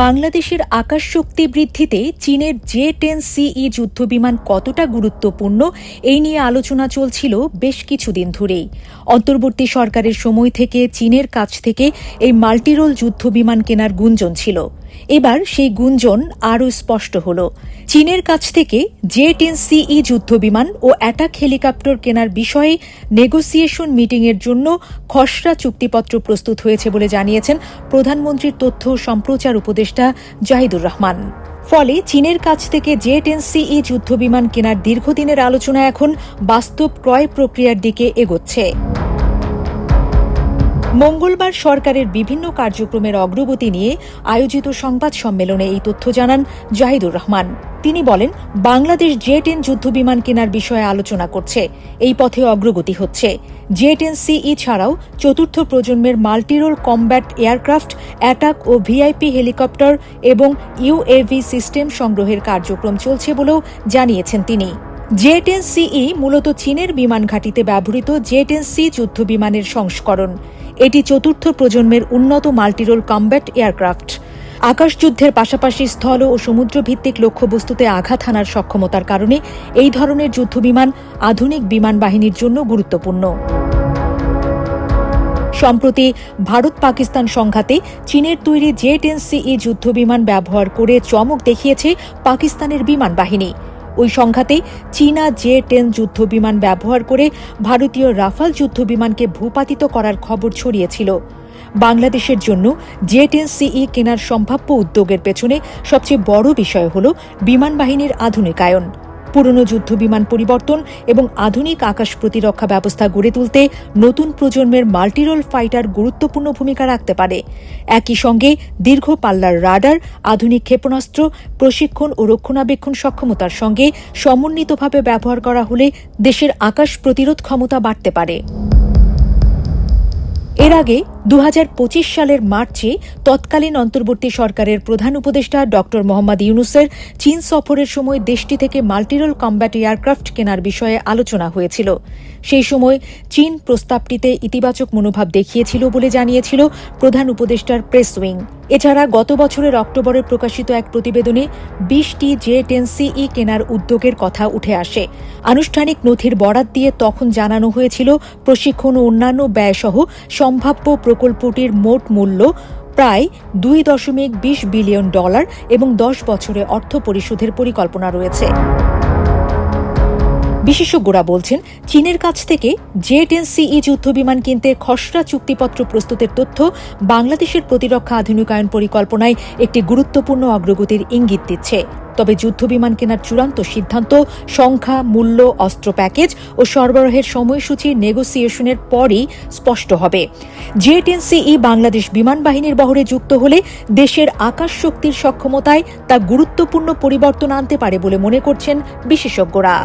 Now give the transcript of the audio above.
বাংলাদেশের আকাশ শক্তি বৃদ্ধিতে চীনের J-10CE যুদ্ধবিমান কতটা গুরুত্বপূর্ণ এই নিয়ে আলোচনা চলছিল বেশ কিছুদিন ধরেই। অন্তর্বর্তী সরকারের সময় থেকে চীনের কাছ থেকে এই মাল্টিরোল যুদ্ধবিমান কেনার গুঞ্জন ছিল। এবার সেই গুঞ্জন আরও স্পষ্ট হল। চীনের কাছ থেকে J-10CE যুদ্ধবিমান ও অ্যাটাক হেলিকপ্টার কেনার বিষয়ে নেগোসিয়েশন মিটিংয়ের জন্য খসড়া চুক্তিপত্র প্রস্তুত হয়েছে বলে জানিয়েছেন প্রধানমন্ত্রীর তথ্য ও সম্প্রচার উপদেষ্টা জাহিদুর রহমান। ফলে চীনের কাছ থেকে J-10CE যুদ্ধবিমান কেনার দীর্ঘদিনের আলোচনা এখন বাস্তব ক্রয় প্রক্রিয়ার দিকে এগোচ্ছে। মঙ্গলবার সরকারের বিভিন্ন কার্যক্রমের অগ্রগতি নিয়ে আয়োজিত সংবাদ সম্মেলনে এই তথ্য জানান জাহিদুর রহমান। তিনি বলেন, বাংলাদেশ J-10 যুদ্ধবিমান কেনার বিষয়ে আলোচনা করছে, এই পথে অগ্রগতি হচ্ছে। J-10CE ছাড়াও চতুর্থ প্রজন্মের মাল্টিরোল কমব্যাট এয়ারক্রাফট, অ্যাটাক ও ভিআইপি হেলিকপ্টার এবং ইউএভি সিস্টেম সংগ্রহের কার্যক্রম চলছে বলেও জানিয়েছেন তিনি। J-10CE মূলত চীনের বিমান ঘাঁটিতে ব্যবহৃত J-10C যুদ্ধবিমানের সংস্করণ। এটি চতুর্থ প্রজন্মের উন্নত মাল্টিরোল কমব্যাট এয়ারক্রাফট। আকাশযুদ্ধের পাশাপাশি স্থল ও সমুদ্রভিত্তিক লক্ষ্যবস্তুতে আঘাত হানার সক্ষমতার কারণে এই ধরনের যুদ্ধবিমান আধুনিক বিমান বাহিনীর জন্য গুরুত্বপূর্ণ। সম্প্রতি ভারত পাকিস্তান সংঘাতে চীনের তৈরি J-10CE যুদ্ধবিমান ব্যবহার করে চমক দেখিয়েছে পাকিস্তানের বিমান বাহিনী। ওই সংঘাতে চীনা J-10 যুদ্ধবিমান ব্যবহার করে ভারতীয় রাফাল যুদ্ধবিমানকে ভূপাতিত করার খবর ছড়িয়েছিল। বাংলাদেশের জন্য J-10CE কেনার সম্ভাব্য উদ্যোগের পেছনে সবচেয়ে বড় বিষয় হল বিমান বাহিনীর আধুনিকায়ন। পুরনো যুদ্ধবিমান পরিবর্তন এবং আধুনিক আকাশ প্রতিরক্ষা ব্যবস্থা গড়ে তুলতে নতুন প্রজন্মের মাল্টিরোল ফাইটার গুরুত্বপূর্ণ ভূমিকা রাখতে পারে। একই সঙ্গে দীর্ঘ পাল্লার রাডার, আধুনিক ক্ষেপণাস্ত্র, প্রশিক্ষণ ও রক্ষণাবেক্ষণ সক্ষমতার সঙ্গে সমন্বিতভাবে ব্যবহার করা হলে দেশের আকাশ প্রতিরোধ ক্ষমতা বাড়তে পারে। এর আগে 2025 সালের মার্চে তৎকালীন অন্তর্বর্তী সরকারের প্রধান উপদেষ্টা ড. মোহাম্মদ ইউনূসের চীন সফরের সময় দেশটি থেকে মাল্টিরোল কমব্যাট এয়ারক্রাফট কেনার বিষয়ে আলোচনা হয়েছিল। সেই সময় চীন প্রস্তাবটিতে ইতিবাচক মনোভাব দেখিয়েছিল বলে জানিয়েছিল প্রধান উপদেষ্টার প্রেস উইং। এছাড়া গত বছরের অক্টোবরে প্রকাশিত এক প্রতিবেদনে 20টি J-10CE কেনার উদ্যোগের কথা উঠে আসে। আনুষ্ঠানিক নথির বরাত দিয়ে তখন জানানো হয়েছিল প্রশিক্ষণ ও অন্যান্য ব্যয়সহ সম্ভাব্য প্রকল্পটির মোট মূল্য প্রায় $2.20 বিলিয়ন এবং 10 বছরে অর্থ পরিশোধের পরিকল্পনা রয়েছে। বিশেষজ্ঞরা বলছেন, চীনের কাছ থেকে J-10CE যুদ্ধবিমান কিনতে খসড়া চুক্তিপত্র প্রস্তুতের তথ্য বাংলাদেশের প্রতিরক্ষা আধুনিকায়ন পরিকল্পনায় একটি গুরুত্বপূর্ণ অগ্রগতির ইঙ্গিত দিচ্ছে। তবে যুদ্ধবিমান কেনার চূড়ান্ত সিদ্ধান্ত, সংখ্যা, মূল্য, অস্ত্র প্যাকেজ ও সরবরাহের সময়সূচি নেগোসিয়েশনের পরই স্পষ্ট হবে। J-10CE বাংলাদেশ বিমান বাহিনীর বহরে যুক্ত হলে দেশের আকাশ শক্তির সক্ষমতায় তা গুরুত্বপূর্ণ পরিবর্তন আনতে পারে বলে মনে করছেন বিশেষজ্ঞরা।